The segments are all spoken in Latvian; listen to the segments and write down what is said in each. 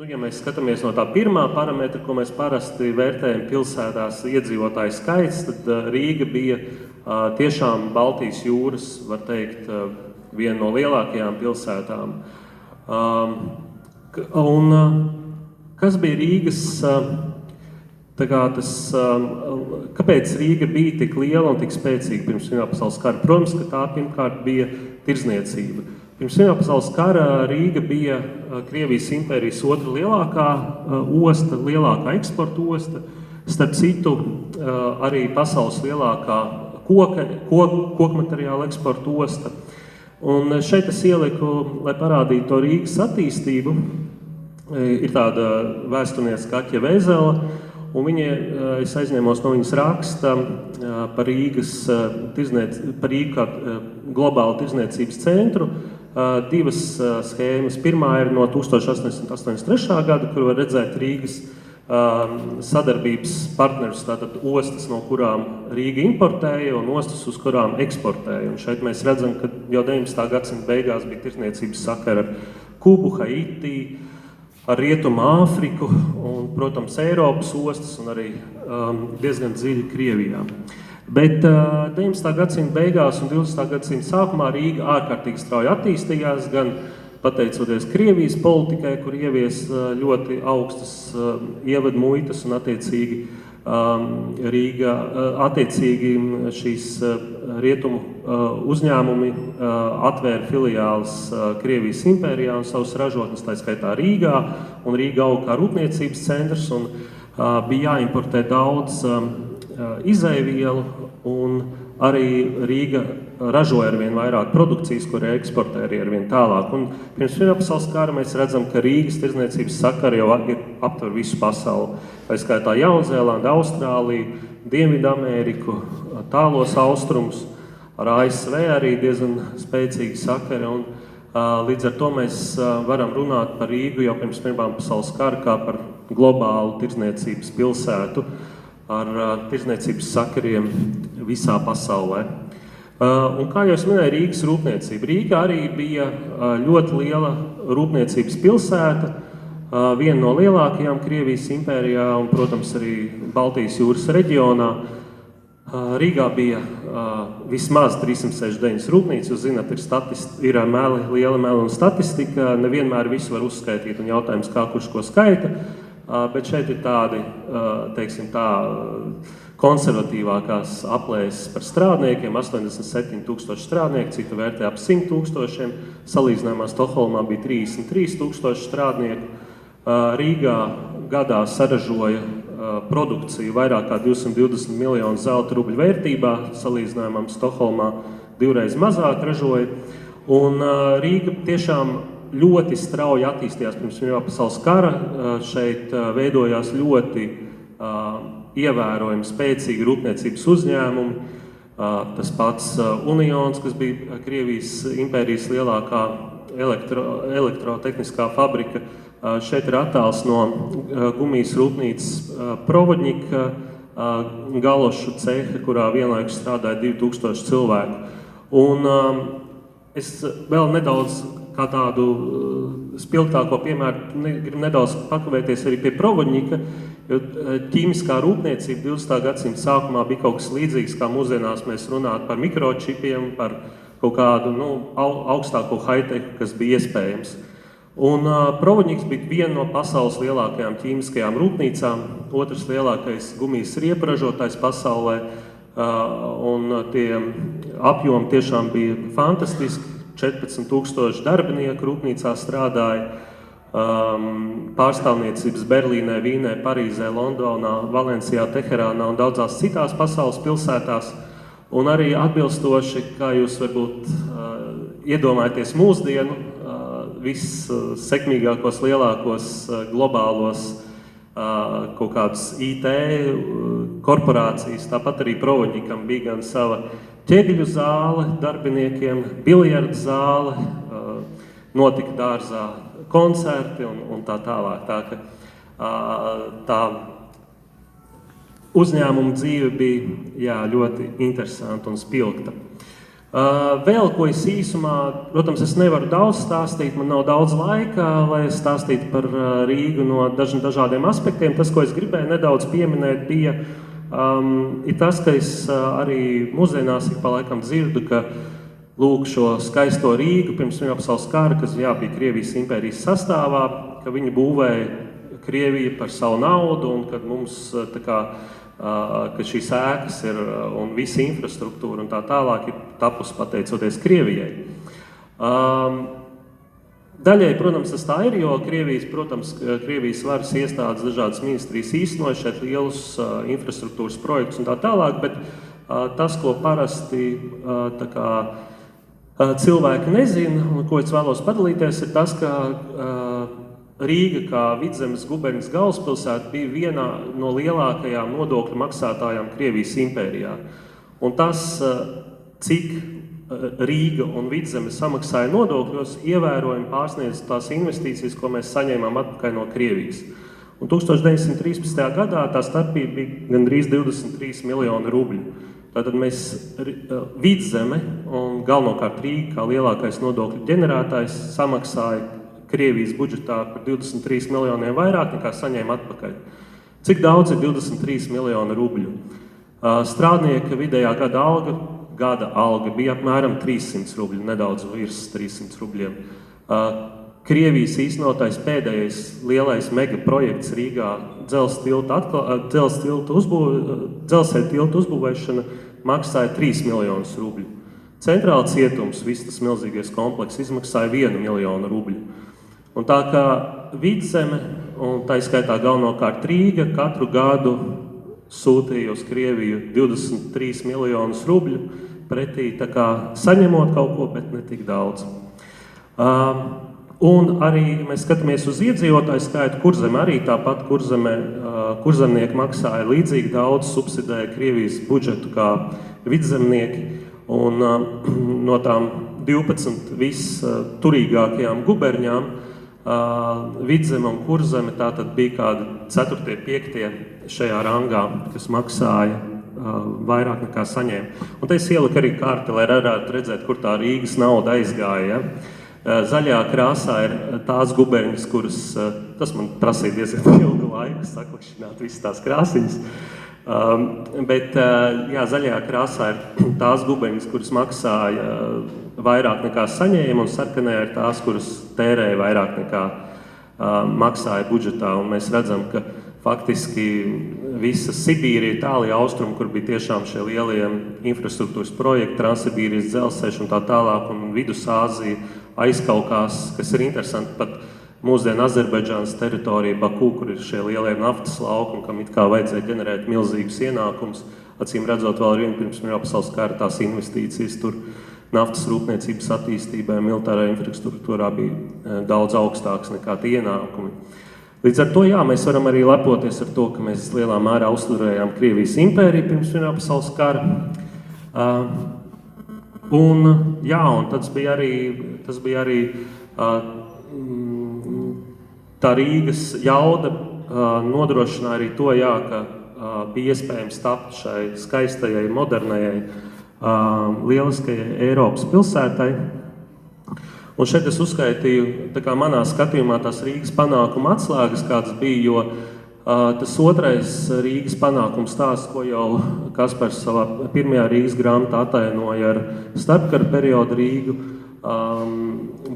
Ja mēs skatāmies no tā pirmā parametra, ko mēs parasti vērtējam pilsētās iedzīvotāju skaits, tad Rīga bija tiešām Baltijas jūras, var teikt, viena no lielākajām pilsētām. Un kas bija Rīgas, kāpēc Rīga bija tik liela un tik spēcīga pirms Pirmā pasaules kara? Protams, ka tā pirmkārt bija tirdzniecība. Pirms Pirmā pasaules kara Rīga bija Krievijas impērijas otra lielākā osta, lielākā eksporta osta, starp citu arī pasaules lielākā kokmateriāla eksporta osta. Un šeit es ieliku, lai parādītu to Rīgas attīstību, ir tāda vēsturniece Kaķa Vēzela, un es aizņēmos no viņas raksta par Rīgu kā globālu tirdzniecības centru. Divas schēmas. Pirmā ir no 1883. Gada, kur var redzēt Rīgas sadarbības partnerus, tātad ostas, no kurām Rīga importēja un ostas, uz kurām eksportēja. Un šeit mēs redzam, ka jau 19. gadsimta beigās bija tirdzniecības sakara ar Kubu, Haiti, ar Rietumu Āfriku un, protams, Eiropas ostas un arī diezgan dziļi Krievijā. Bet 19. gadsimta beigās un 20. gadsimta sākumā Rīga ārkārtīgi strauji attīstījās, gan pateicoties Krievijas politikai, kur ievies ļoti augstas ievadu muitas un attiecīgi Rīga, šīs rietumu uzņēmumi atvēra filiāles Krievijas impērijā un savus ražotnes, tā skaitā Rīgā, un Rīga auga kā rūpniecības centrs, un bija jāimportē daudz izēvielu, un arī Rīga ražoja arvien vairāk produkcijas, kur eksportē arī arvien tālāk. Un pirms Pirmā pasaules kara mēs redzam, ka Rīgas tirdzniecības sakari jau aptver visu pasauli. Tā skaitā Jaunzēlandi, Austrāliju, Dienvidameriku, tālos austrumus, ar ASV arī diezgan spēcīgi sakari. Un, līdz ar to mēs varam runāt par Rīgu jau pirms Pirmā pasaules kara kā par globālu tirdzniecības pilsētu ar tirdzniecības sakariem visā pasaulē. Un kā jau es minēju, Rīgas rūpniecība. Rīga arī bija ļoti liela rūpniecības pilsēta, viena no lielākajām Krievijas impērijā un, protams, arī Baltijas jūras reģionā. Rīgā bija vismaz 369 rūpnīcas. Jūs zināt, ir liela meli un statistika, nevienmēr visu var uzskaitīt un jautājums, kā kurš ko skaita. Bet šeit ir tādi, teiksim tā, konservatīvākās aplēses par strādniekiem, 87,000 strādnieku, citu vērtē ap 100,000, salīdzinājumā Stokholmā bija 33,000 strādnieku. Rīgā gadā saražoja produkciju vairāk kā 220 miljonu zelta rubļu vērtībā, salīdzinājumā Stokholmā divreiz mazāk ražoja. Un Rīga tiešām ļoti strauji attīstījās pirms Pirmā pasaules kara. Šeit veidojās ļoti ievērojami spēcīgi rūpniecības uzņēmumi. Tas pats Unions, kas bija Krievijas impērijas lielākā elektrotehniskā fabrika. Šeit ir attēls no gumijas rūpnīcas Provodņika galošu ceha, kurā vienlaikus strādāja 2000 cilvēku. Un es vēl nedaudz kā tādu spilgtāko piemēru gribu nedaudz pakavēties arī pie Provodņika, jo ķīmiskā rūpniecība 20. gadsimta sākumā bija kaut kas līdzīgs, kā mūsdienās mēs runājam par mikročipiem, par kaut kādu augstāko high-tech, kas bija iespējams. Un Provodņiks bija viena no pasaules lielākajām ķīmiskajām rūpnīcām, otrs lielākais gumijas riepu ražotājs pasaulē, un tie apjomi tiešām bija fantastiski. 14,000 darbinieku rūpnīcā strādāja, pārstāvniecības Berlīnē, Vīnē, Parīzē, Londonā, Valencijā, Teherānā un daudzās citās pasaules pilsētās. Un arī atbilstoši, kā jūs varbūt iedomājaties mūsdienu, vissekmīgākos, lielākos globālos kaut kādus IT korporācijas, tāpat arī Provodņikam bija gan sava ķēgļu zāle darbiniekiem, biljardu zāle, notika dārzā koncerti un tā tālāk. Tā uzņēmuma dzīve bija ļoti interesanta un spilgta. Vēl ko es īsumā, protams, es nevaru daudz stāstīt, man nav daudz laika, lai es stāstītu par Rīgu no dažādiem aspektiem. Tas, ko es gribēju nedaudz pieminēt, bija ir tas, ka es arī mūsdienās ik pa laikam dzirdu, ka lūk šo skaisto Rīgu pirms Pirmā pasaules kara, kas bija Krievijas impērijas sastāvā, ka viņi būvēja Krievija par savu naudu un kad mums ka šīs ēkas ir un visa infrastruktūra un tā tālāk ir tapusi pateicoties Krievijai. Daļai, protams, tas tā ir, jo Krievijas varas iestādes dažādas ministrijas īstenoja šeit lielus infrastruktūras projektus un tā tālāk, bet tas, ko parasti cilvēki nezina un ko es vēlos padalīties, ir tas, ka Rīga kā Vidzemes guberņas galvaspilsēta bija viena no lielākajām nodokļu maksātājām Krievijas impērijā. Un tas, cik Rīga un Vidzeme samaksāja nodokļos, ievērojami pārsniedz tās investīcijas, ko mēs saņēmām atpakaļ no Krievijas. Un 1913. gadā tā starpība bija gandrīz 23 miljoni rubļu. Tātad mēs Vidzeme un galvenokārt Rīga kā lielākais nodokļu ģenerētājs samaksāja Krievijas budžetā par 23 miljoniem vairāk nekā saņēma atpakaļ. Cik daudz ir 23 miljoni rubļu? Strādnieka vidējā gada alga bija apmēram 300 rubļu, nedaudz virs 300 rubļiem. Krievijas īstenotais pēdējais lielais mega projekts Rīgā dzelzceļa tiltu uzbūvēšana maksāja 3 miljonus rubļu. Centrāla cietums, viss tas milzīgais komplekss, izmaksāja 1 miljonu rubļu. Un tā kā Vidzeme, un tā skaitā galvenokārt Rīga, katru gadu sūtīja uz Krieviju 23 miljonus rubļu, pretī tā kā saņemot kaut ko, bet ne tik daudz. Un arī mēs skatāmies uz iedzīvotāju skaitu, Kurzeme arī tāpat, kurzemnieki maksāja līdzīgi daudz, subsidēja Krievijas budžetu kā vidzemnieki, un no tām 12 visturīgākajām guberņām Vidzeme un Kurzeme tātad bija kādi 4., 5. šajā rangā, kas maksāja vairāk nekā saņēma. Un te es ieliku arī karti, lai varētu redzēt, kur tā Rīgas nauda aizgāja. Zaļā krāsā ir tās guberņas, kuras, tas man prasīja diezgan ilgu laiku saklikšķināt visas tās krāsiņas, bet zaļajā krāsā ir tās guberņas, kuras maksāja vairāk nekā saņēma, un sarkanajā ir tās, kuras tērēja vairāk nekā maksāja budžetā. Un mēs redzam, ka faktiski visa Sibīrija, tālija austrumi, kur bija tiešām šie lielie infrastruktūras projekti, Transsibīrijas dzelzceļš un tā tālāk, un Vidusāzija, Aizkaukās, kas ir interesanti pat mūsdienu Azerbaidžānas teritorija, Baku, kur ir šie lielie naftas laukumi, kam it kā vajadzēja ģenerēt milzīgus ienākumus. Acīm redzot, vēl ar vienu pirms Pirmā pasaules kara tās investīcijas tur naftas rūpniecības attīstībai, militārā infrastruktūrā bija daudz augstāks nekā tie ienākumi. Līdz ar to, mēs varam arī lepoties ar to, ka mēs lielā mērā uzturējām Krievijas impēriju pirms Pirmā pasaules kara. Un tas bija arī tā Rīgas jauda nodrošināja arī to, ka bija iespējams tapt šai skaistajai, modernajai, lieliskajai Eiropas pilsētai. Un šeit es uzskaitīju, tā kā manā skatījumā tās Rīgas panākuma atslēgas kāds bija, jo tas otrais Rīgas panākums stāsts, ko jau Kaspars savā pirmajā Rīgas grāmatā atainoja ar starpkara periodu Rīgu,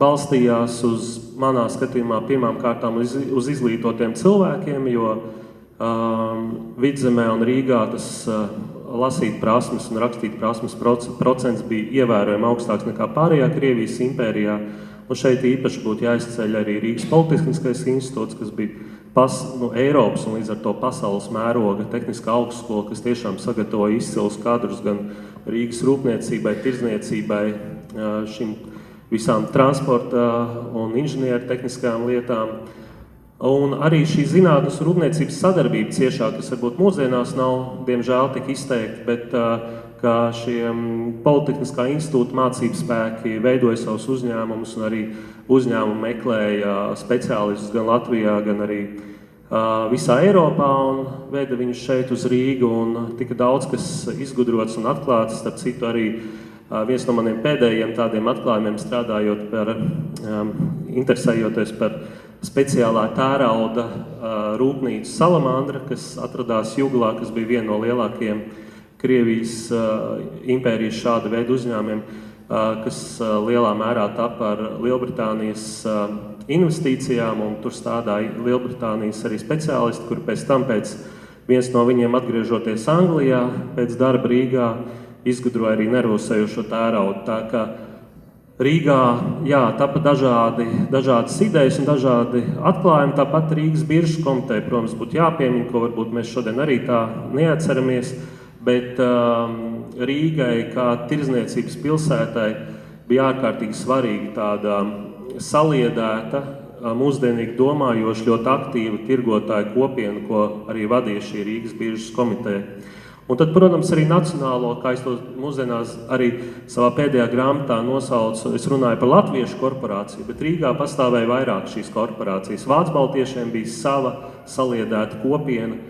balstījās uz manā skatījumā pirmām kārtām uz izglītotiem cilvēkiem, jo Vidzemē un Rīgā tas lasīt prasmes un rakstīt prasmes procents bija ievērojami augstāks nekā pārējā Krievijas impērijā. Un šeit īpaši būtu jāizceļ arī Rīgas Politehniskais institūts, kas bija Eiropas un līdz ar to pasaules mēroga tehniskā augstskola, kas tiešām sagatavoja izcilus kadrus gan Rīgas rūpniecībai, tirdzniecībai, šim visām transporta un inženieru tehniskajām lietām. Un arī šī zinātnes un rūpniecības sadarbība ciešāk, kas varbūt mūsdienās nav, diemžēl, tik izteikti, bet ka šie Politehniskā institūta mācību spēki veidoja savus uzņēmumus un arī uzņēmumi meklēja speciālistus gan Latvijā, gan arī visā Eiropā un veda viņus šeit uz Rīgu un tika daudz kas izgudrots un atklāts, starp citu arī viens no maniem pēdējiem tādiem atklājumiem strādājot interesējoties par speciālā tērauda rūpnīcu Salamandra, kas atradās Juglā, kas bija viena no lielākajiem Krievijas impērijas šāda veida uzņēmumiem, kas lielā mērā tapa ar Lielbritānijas investīcijām, un tur strādāja Lielbritānijas arī speciālisti, kuri pēc tam viens no viņiem atgriežoties Anglijā, pēc darba Rīgā, izgudroja arī nervosējošo tēraudu. Tā kā Rīgā, tapa dažādas idejas un dažādi atklājumi, tāpat Rīgas biržas komiteja, protams, būtu jāpiemina, ko varbūt mēs šodien arī tā neatceramies, bet Rīgai kā tirdzniecības pilsētai bija ārkārtīgi svarīga tāda saliedēta, mūsdienīgi domājoša, ļoti aktīva tirgotāju kopiena, ko arī vadīja šī Rīgas biržas komiteja. Un tad, protams, arī nacionālo, kā es to mūsdienās arī savā pēdējā grāmatā nosaucu, es runāju par latviešu korporāciju, bet Rīgā pastāvēja vairāk šīs korporācijas. Vācbaltiešiem bija sava saliedēta kopiena,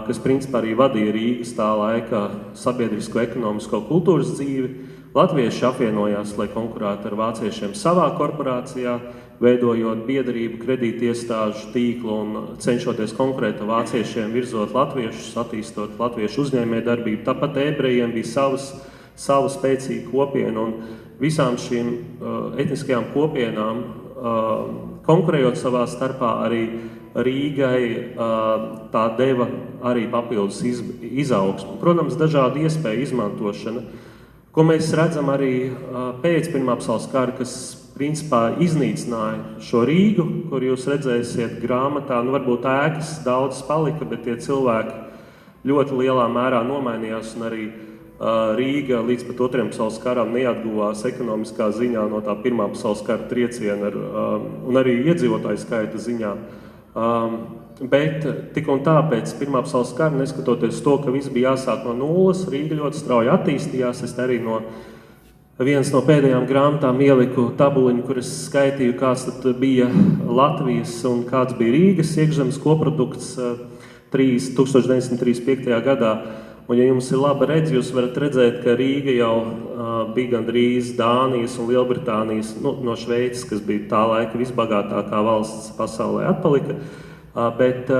kas principā arī vadīja Rīgas tā laika sabiedrisko, ekonomisko kultūras dzīvi. Latvieši apvienojās, lai konkurētu ar vāciešiem savā korporācijā, veidojot biedrību, kredītiestāžu tīklu un cenšoties konkurēt ar vāciešiem, virzot latviešus, attīstot latviešu uzņēmējdarbību. Tāpat ebrejiem bija sava spēcīga kopiena, un visām šīm etniskajām kopienām, konkurējot savā starpā, arī Rīgai tā deva arī papildus izaugsmu. Protams, dažādu iespēju izmantošana, ko mēs redzam arī pēc Pirmā pasaules kara, kas principā iznīcināja šo Rīgu, kur jūs redzēsiet grāmatā, varbūt ēkas daudz palika, bet tie cilvēki ļoti lielā mērā nomainījās, un arī Rīga līdz pat Otrajam pasaules karam neatguvās ekonomiskā ziņā no tā Pirmā pasaules kara trieciena un arī iedzīvotāju skaita ziņā. Bet tik un tā pēc Pirmā pasaules kara, neskatoties to, ka viss bija jāsāk no nulles, Rīga ļoti strauji attīstījās. Es arī viens no pēdējām grāmatām ieliku tabuliņu, kur es skaitīju, kāds tad bija Latvijas un kāds bija Rīgas iekšzemes koprodukts 1935. gadā. Un, ja jums ir laba redze, jūs varat redzēt, ka Rīga jau bija gandrīz Dānijas un Lielbritānijas, no Šveices, kas bija tā laika visbagātākā valsts pasaulē, atpalika, bet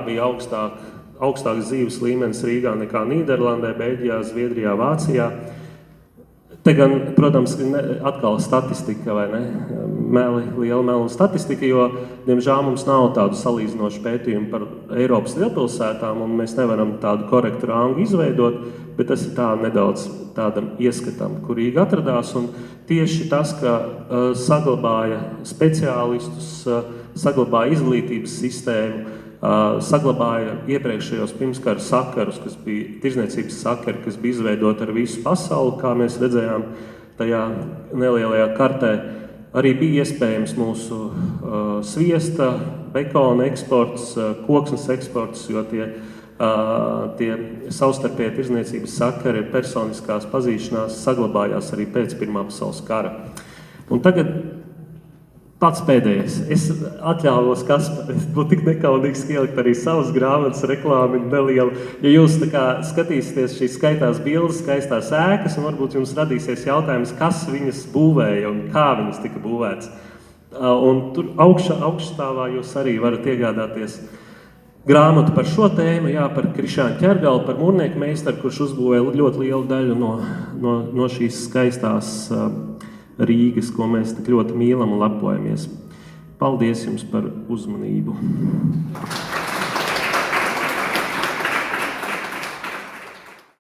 bija augstāks dzīves līmenis Rīgā nekā Nīderlandē, Beļģijā, Zviedrijā, Vācijā. Te gan, protams, atkal statistika, vai ne? Liela meli un statistika, jo, diemžēl, mums nav tādu salīdzinošu pētījumu par Eiropas lielpilsētām, un mēs nevaram tādu korektu rāngu izveidot, bet tas ir tā nedaudz tādam ieskatam, kur Rīga atradās, un tieši tas, ka saglabāja speciālistus, saglabāja izglītības sistēmu, saglabāja iepriekšējos pirmskara sakarus, kas bija tirdzniecības sakari, kas bija izveidoti ar visu pasauli, kā mēs redzējām tajā nelielajā kartē. Arī bija iespējams mūsu sviesta, bekona eksports, koksnes eksports, jo tie savstarpēji tirdzniecības sakari, personiskās pazīšanās saglabājās arī pēc Pirmā pasaules kara. Un tagad pats pēdējais. Es atļāvos, es būtu tik nekaunīgs ielikt arī savas grāmatas reklāmiņu nelielu. Ja jūs skatīsieties šīs skaitās bildes, skaistās ēkas, un varbūt jums radīsies jautājums, kas viņas būvēja un kā viņas tika būvētas. Un tur augšstāvā jūs arī varat iegādāties grāmatu par šo tēmu, par Krišānu Ķergalu, par mūrnieku meistaru, kurš uzbūvēja ļoti lielu daļu no šīs skaistās Rīgas, ko mēs tik ļoti mīlam un lepojamies. Paldies jums par uzmanību!